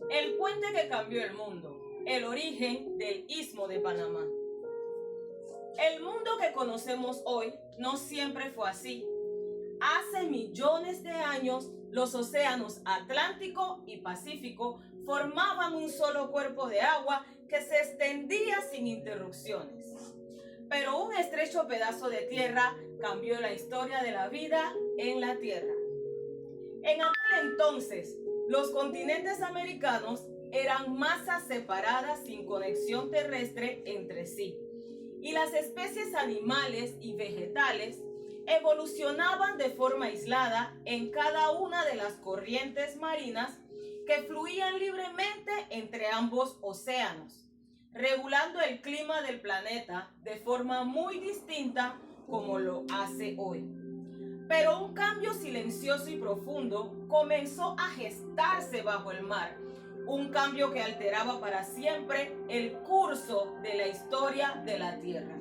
El puente que cambió el mundo, el origen del Istmo de Panamá. El mundo que conocemos hoy no siempre fue así. Hace millones de años, los océanos Atlántico y Pacífico formaban un solo cuerpo de agua que se extendía sin interrupciones. Pero un estrecho pedazo de tierra cambió la historia de la vida en la Tierra. En aquel entonces, los continentes americanos eran masas separadas sin conexión terrestre entre sí, y las especies animales y vegetales evolucionaban de forma aislada en cada una de las corrientes marinas que fluían libremente entre ambos océanos, regulando el clima del planeta de forma muy distinta como lo hace hoy. Pero un cambio silencioso y profundo comenzó a gestarse bajo el mar, un cambio que alteraba para siempre el curso de la historia de la Tierra.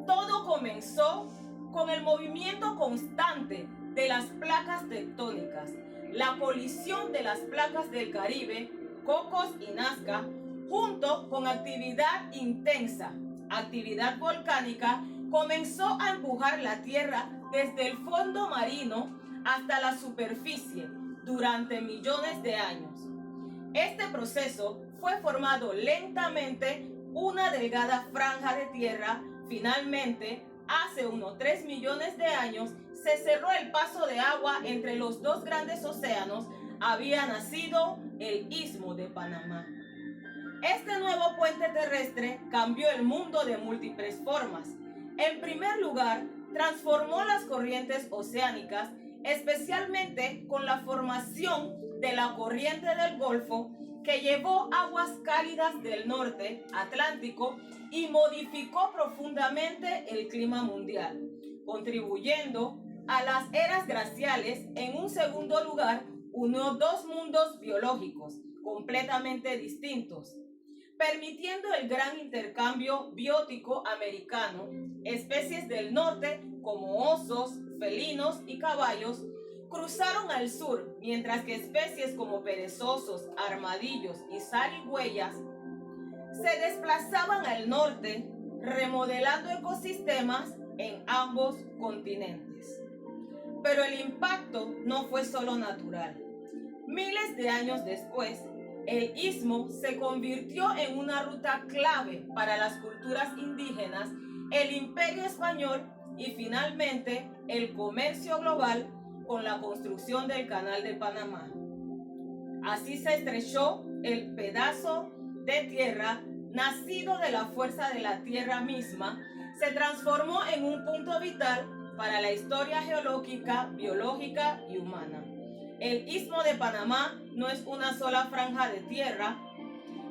Todo comenzó con el movimiento constante de las placas tectónicas, la colisión de las placas del Caribe, Cocos y Nazca, junto con actividad intensa, actividad volcánica, comenzó a empujar la Tierra desde el fondo marino hasta la superficie durante millones de años. Este proceso fue formando lentamente una delgada franja de tierra. Finalmente, hace unos 3 millones de años, se cerró el paso de agua entre los dos grandes océanos. Había nacido el Istmo de Panamá. Este nuevo puente terrestre cambió el mundo de múltiples formas. En primer lugar, transformó las corrientes oceánicas, especialmente con la formación de la corriente del Golfo, que llevó aguas cálidas del norte Atlántico y modificó profundamente el clima mundial, contribuyendo a las eras glaciales. En un segundo lugar, unió dos mundos biológicos completamente distintos, permitiendo el gran intercambio biótico americano. Especies del norte como osos, felinos y caballos cruzaron al sur, mientras que especies como perezosos, armadillos y zarigüeyas se desplazaban al norte, remodelando ecosistemas en ambos continentes. Pero el impacto no fue solo natural. Miles de años después, el istmo se convirtió en una ruta clave para las culturas indígenas, el Imperio Español y finalmente el comercio global con la construcción del Canal de Panamá. Así se estrechó el pedazo de tierra nacido de la fuerza de la tierra misma, se transformó en un punto vital para la historia geológica, biológica y humana. El Istmo de Panamá no es una sola franja de tierra,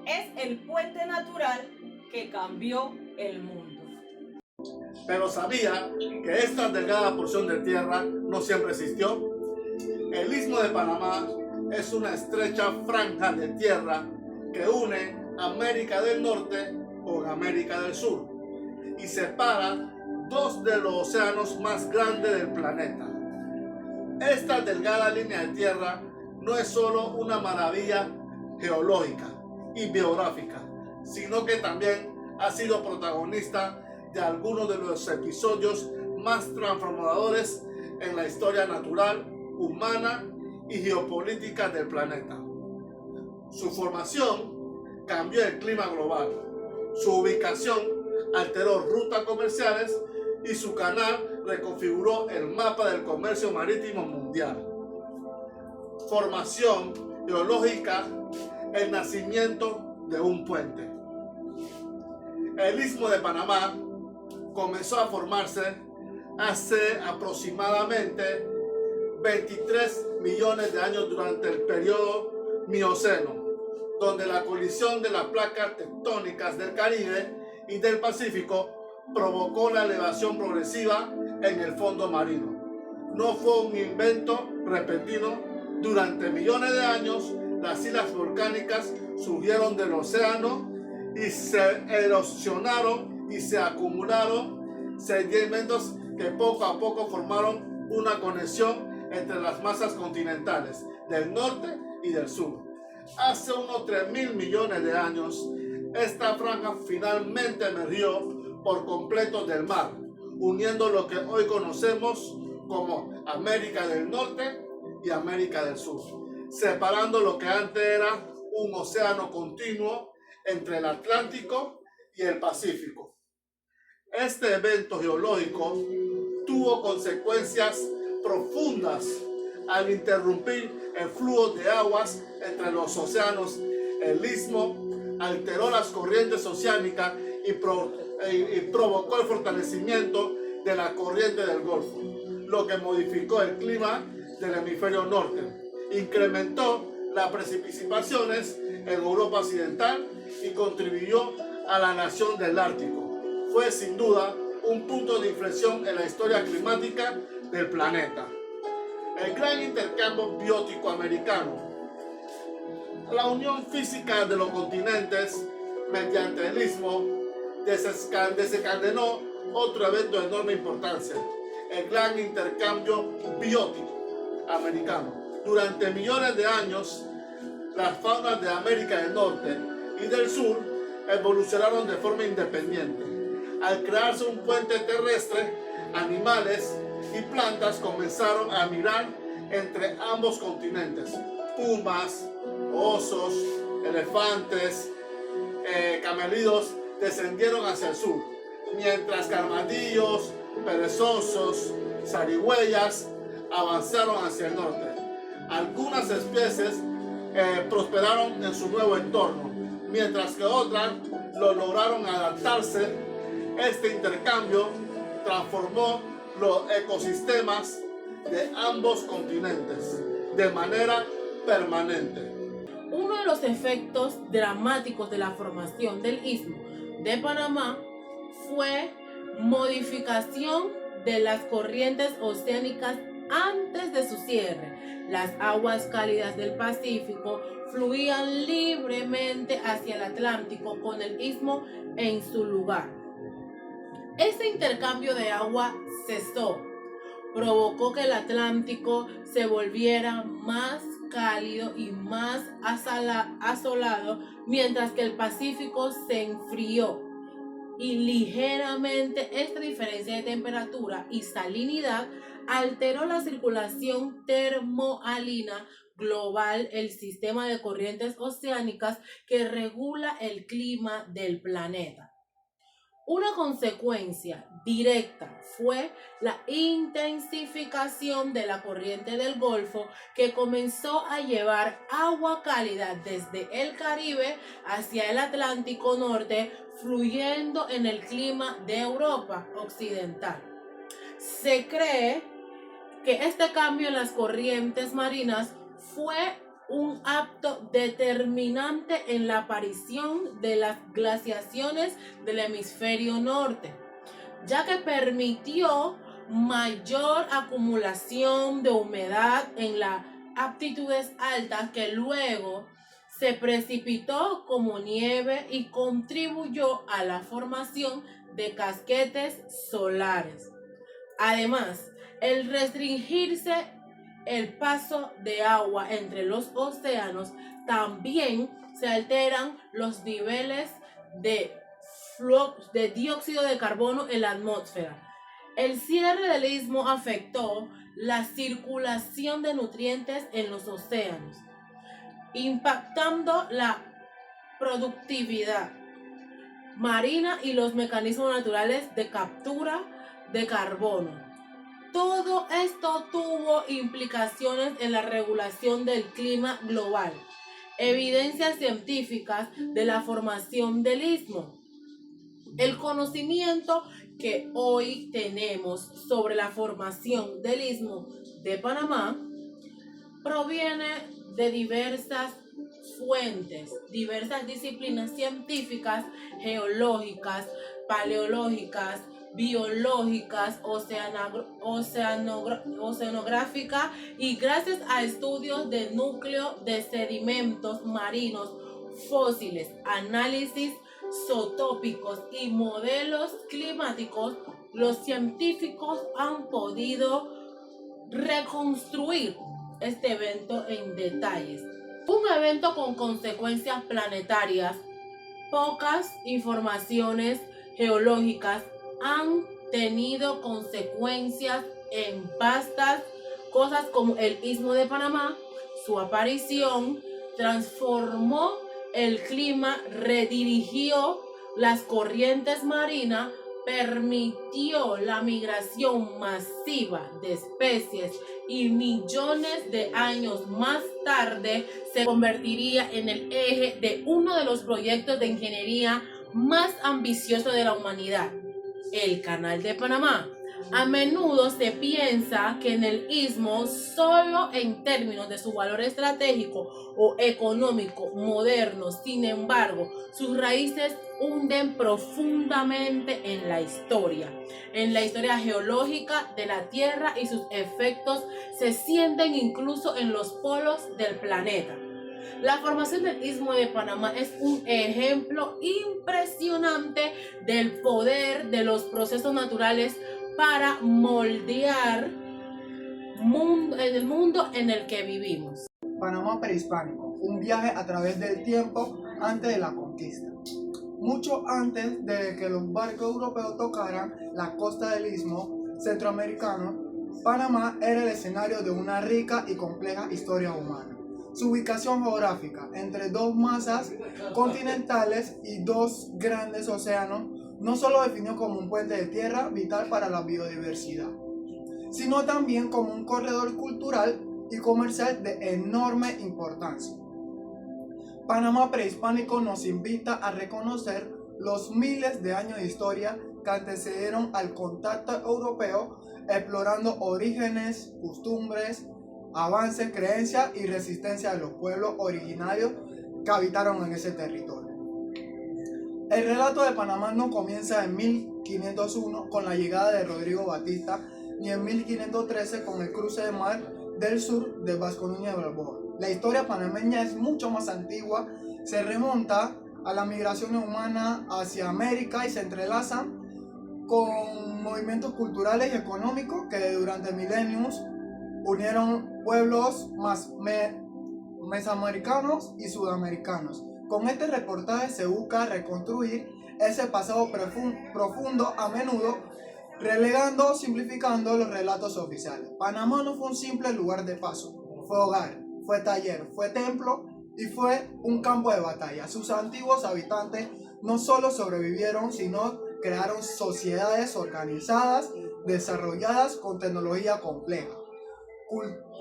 es el puente natural que cambió el mundo. Pero sabía que esta delgada porción de tierra no siempre existió. El Istmo de Panamá es una estrecha franja de tierra que une América del Norte con América del Sur y separa dos de los océanos más grandes del planeta. Esta delgada línea de tierra no es solo una maravilla geológica y biográfica, sino que también ha sido protagonista de algunos de los episodios más transformadores en la historia natural, humana y geopolítica del planeta. Su formación cambió el clima global, su ubicación alteró rutas comerciales y su canal reconfiguró el mapa del comercio marítimo mundial. Formación geológica, el nacimiento de un puente. El Istmo de Panamá comenzó a formarse hace aproximadamente 23 millones de años durante el periodo Mioceno, donde la colisión de las placas tectónicas del Caribe y del Pacífico provocó la elevación progresiva en el fondo marino. No fue un invento repentino. Durante millones de años, las islas volcánicas surgieron del océano y se erosionaron y se acumularon sedimentos que poco a poco formaron una conexión entre las masas continentales del norte y del sur. Hace unos 3.000 millones de años, esta franja finalmente emergió por completo del mar, uniendo lo que hoy conocemos como América del Norte y América del Sur, separando lo que antes era un océano continuo entre el Atlántico y el Pacífico. Este evento geológico tuvo consecuencias profundas al interrumpir el flujo de aguas entre los océanos. El istmo alteró las corrientes oceánicas y provocó el fortalecimiento de la corriente del Golfo, lo que modificó el clima del hemisferio norte, incrementó las precipitaciones en Europa Occidental y contribuyó a la nación del Ártico. Fue sin duda un punto de inflexión en la historia climática del planeta. El gran intercambio biótico americano, la unión física de los continentes mediante el istmo, desencadenó otro evento de enorme importancia, el gran intercambio biótico americano. Durante millones de años, las faunas de América del Norte y del Sur evolucionaron de forma independiente. Al crearse un puente terrestre, animales y plantas comenzaron a migrar entre ambos continentes. Pumas, osos, elefantes, camelídeos descendieron hacia el sur, mientras que armadillos, perezosos, zarigüeyas avanzaron hacia el norte. Algunas especies prosperaron en su nuevo entorno, mientras que otras lograron adaptarse. Este intercambio transformó los ecosistemas de ambos continentes de manera permanente. Uno de los efectos dramáticos de la formación del Istmo de Panamá fue modificación de las corrientes oceánicas antes de su cierre. Las aguas cálidas del Pacífico fluían libremente hacia el Atlántico con el istmo en su lugar. Este intercambio de agua cesó, provocó que el Atlántico se volviera más cálido y más asolado, mientras que el Pacífico se enfrió. Y ligeramente esta diferencia de temperatura y salinidad alteró la circulación termohalina global, el sistema de corrientes oceánicas que regula el clima del planeta. Una consecuencia directa fue la intensificación de la corriente del Golfo, que comenzó a llevar agua cálida desde el Caribe hacia el Atlántico Norte, fluyendo en el clima de Europa Occidental. Se cree que este cambio en las corrientes marinas fue un acto determinante en la aparición de las glaciaciones del hemisferio norte, ya que permitió mayor acumulación de humedad en las altitudes altas, que luego se precipitó como nieve y contribuyó a la formación de casquetes solares. Además, el restringirse el paso de agua entre los océanos, también se alteran los niveles de dióxido de carbono en la atmósfera. El cierre del istmo afectó la circulación de nutrientes en los océanos, impactando la productividad marina y los mecanismos naturales de captura de carbono. Todo esto tuvo implicaciones en la regulación del clima global. Evidencias científicas de la formación del istmo. El conocimiento que hoy tenemos sobre la formación del istmo de Panamá proviene de diversas fuentes, diversas disciplinas científicas, geológicas, paleológicas, biológicas, oceanográficas, y gracias a estudios de núcleo de sedimentos marinos, fósiles, análisis zootópicos y modelos climáticos, los científicos han podido reconstruir este evento en detalles. Un evento con consecuencias planetarias. Pocas informaciones geológicas han tenido consecuencias en vastas cosas como el Istmo de Panamá. Su aparición transformó el clima, redirigió las corrientes marinas, permitió la migración masiva de especies y millones de años más tarde se convertiría en el eje de uno de los proyectos de ingeniería más ambiciosos de la humanidad, el Canal de Panamá. A menudo se piensa que en el istmo, solo en términos de su valor estratégico o económico moderno, sin embargo, sus raíces hunden profundamente en la historia geológica de la Tierra, y sus efectos se sienten incluso en los polos del planeta. La formación del Istmo de Panamá es un ejemplo impresionante del poder de los procesos naturales para moldear el mundo en el que vivimos. Panamá prehispánico, un viaje a través del tiempo antes de la conquista. Mucho antes de que los barcos europeos tocaran la costa del istmo centroamericano, Panamá era el escenario de una rica y compleja historia humana. Su ubicación geográfica entre dos masas continentales y dos grandes océanos no solo definió como un puente de tierra vital para la biodiversidad, sino también como un corredor cultural y comercial de enorme importancia. Panamá prehispánico nos invita a reconocer los miles de años de historia que antecedieron al contacto europeo, explorando orígenes, costumbres, avances, creencias y resistencia de los pueblos originarios que habitaron en ese territorio. El relato de Panamá no comienza en 1501 con la llegada de Rodrigo Batista, ni en 1513 con el cruce de mar del sur de Vasco Núñez de Balboa. La historia panameña es mucho más antigua, se remonta a la migración humana hacia América y se entrelazan con movimientos culturales y económicos que durante milenios unieron pueblos mesoamericanos y sudamericanos. Con este reportaje se busca reconstruir ese pasado profundo, a menudo relegando o simplificando los relatos oficiales. Panamá no fue un simple lugar de paso, fue hogar, fue taller, fue templo y fue un campo de batalla. Sus antiguos habitantes no solo sobrevivieron, sino crearon sociedades organizadas, desarrolladas con tecnología compleja.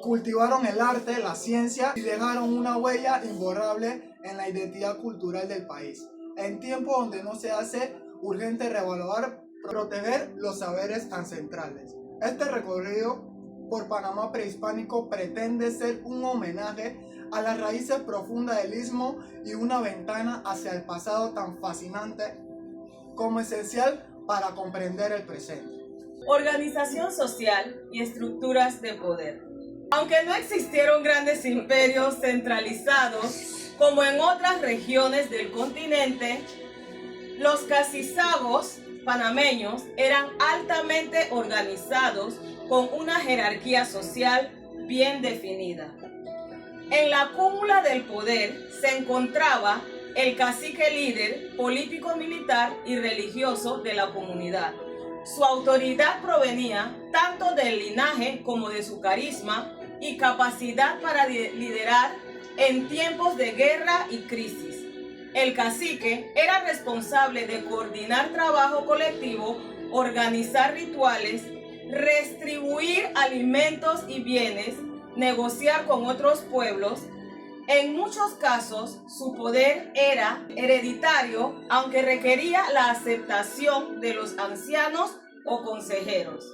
Cultivaron el arte, la ciencia y dejaron una huella imborrable en la identidad cultural del país. En tiempos donde no se hace urgente reevaluar, proteger los saberes ancestrales. Este recorrido por Panamá prehispánico pretende ser un homenaje a las raíces profundas del istmo y una ventana hacia el pasado tan fascinante como esencial para comprender el presente. Organización social y estructuras de poder. Aunque no existieron grandes imperios centralizados como en otras regiones del continente, los cacicazgos panameños eran altamente organizados con una jerarquía social bien definida. En la cúpula del poder se encontraba el cacique líder político-militar y religioso de la comunidad. Su autoridad provenía tanto del linaje como de su carisma y capacidad para liderar en tiempos de guerra y crisis. El cacique era responsable de coordinar trabajo colectivo, organizar rituales, redistribuir alimentos y bienes, negociar con otros pueblos. En muchos casos, su poder era hereditario, aunque requería la aceptación de los ancianos o consejeros.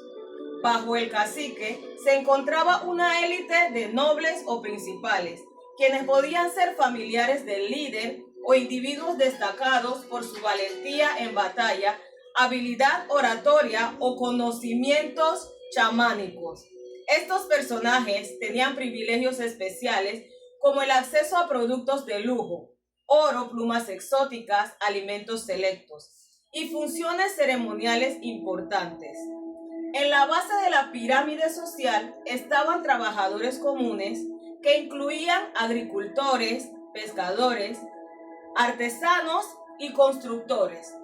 Bajo el cacique se encontraba una élite de nobles o principales, quienes podían ser familiares del líder o individuos destacados por su valentía en batalla, habilidad oratoria o conocimientos chamánicos. Estos personajes tenían privilegios especiales como el acceso a productos de lujo, oro, plumas exóticas, alimentos selectos y funciones ceremoniales importantes. En la base de la pirámide social estaban trabajadores comunes que incluían agricultores, pescadores, artesanos y constructores.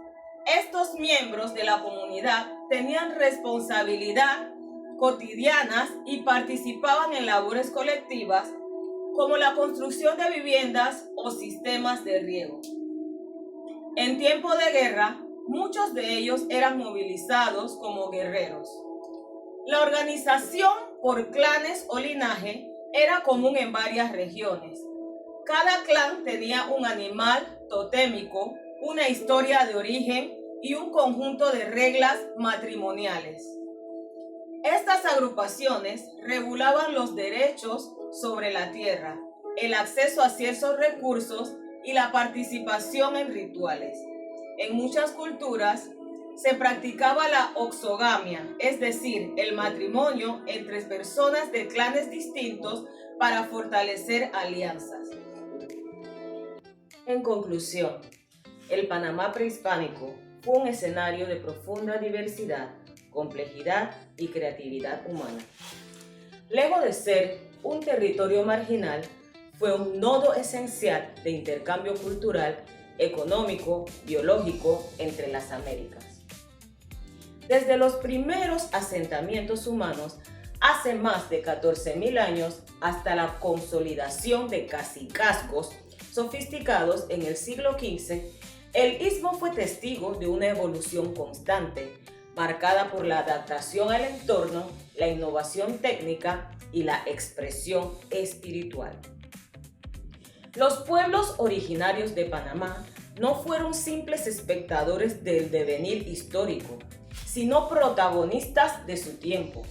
Estos miembros de la comunidad tenían responsabilidad cotidianas y participaban en labores colectivas como la construcción de viviendas o sistemas de riego. En tiempo de guerra, muchos de ellos eran movilizados como guerreros. La organización por clanes o linaje era común en varias regiones. Cada clan tenía un animal totémico, una historia de origen y un conjunto de reglas matrimoniales. Estas agrupaciones regulaban los derechos sobre la tierra, el acceso a ciertos recursos y la participación en rituales. En muchas culturas se practicaba la exogamia, es decir, el matrimonio entre personas de clanes distintos para fortalecer alianzas. En conclusión, el Panamá prehispánico fue un escenario de profunda diversidad, complejidad y creatividad humana. Lejos de ser un territorio marginal, fue un nodo esencial de intercambio cultural, económico, biológico entre las Américas. Desde los primeros asentamientos humanos, hace más de 14.000 años, hasta la consolidación de cacicazgos sofisticados en el siglo XV, el istmo fue testigo de una evolución constante, marcada por la adaptación al entorno, la innovación técnica y la expresión espiritual. Los pueblos originarios de Panamá no fueron simples espectadores del devenir histórico, sino protagonistas de su tiempo.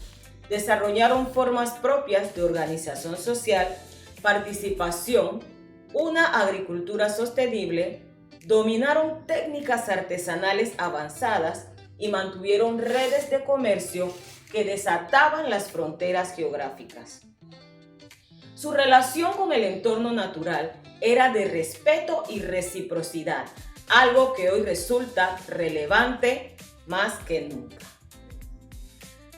Desarrollaron formas propias de organización social, participación, una agricultura sostenible, dominaron técnicas artesanales avanzadas y mantuvieron redes de comercio que desataban las fronteras geográficas. Su relación con el entorno natural era de respeto y reciprocidad, algo que hoy resulta relevante más que nunca.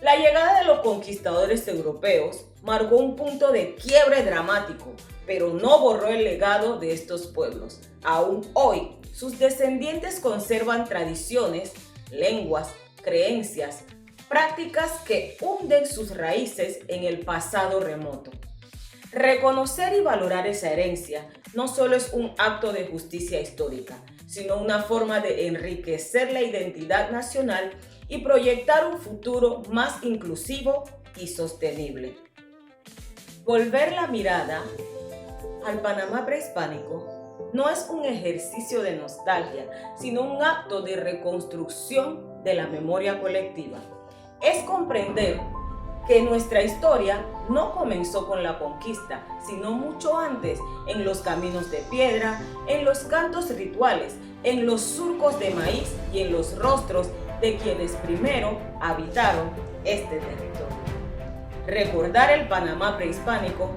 La llegada de los conquistadores europeos marcó un punto de quiebre dramático, pero no borró el legado de estos pueblos. Aún hoy, sus descendientes conservan tradiciones, lenguas, creencias, prácticas que hunden sus raíces en el pasado remoto. Reconocer y valorar esa herencia no solo es un acto de justicia histórica, sino una forma de enriquecer la identidad nacional y proyectar un futuro más inclusivo y sostenible. Volver la mirada al Panamá prehispánico no es un ejercicio de nostalgia, sino un acto de reconstrucción de la memoria colectiva. Es comprender que nuestra historia no comenzó con la conquista, sino mucho antes, en los caminos de piedra, en los cantos rituales, en los surcos de maíz y en los rostros de quienes primero habitaron este territorio. Recordar el Panamá prehispánico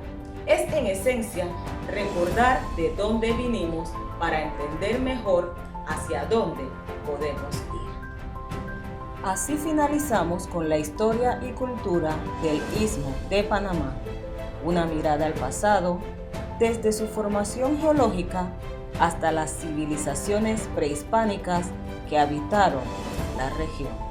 es en esencia recordar de dónde vinimos para entender mejor hacia dónde podemos ir. Así finalizamos con la historia y cultura del Istmo de Panamá, una mirada al pasado desde su formación geológica hasta las civilizaciones prehispánicas que habitaron la región.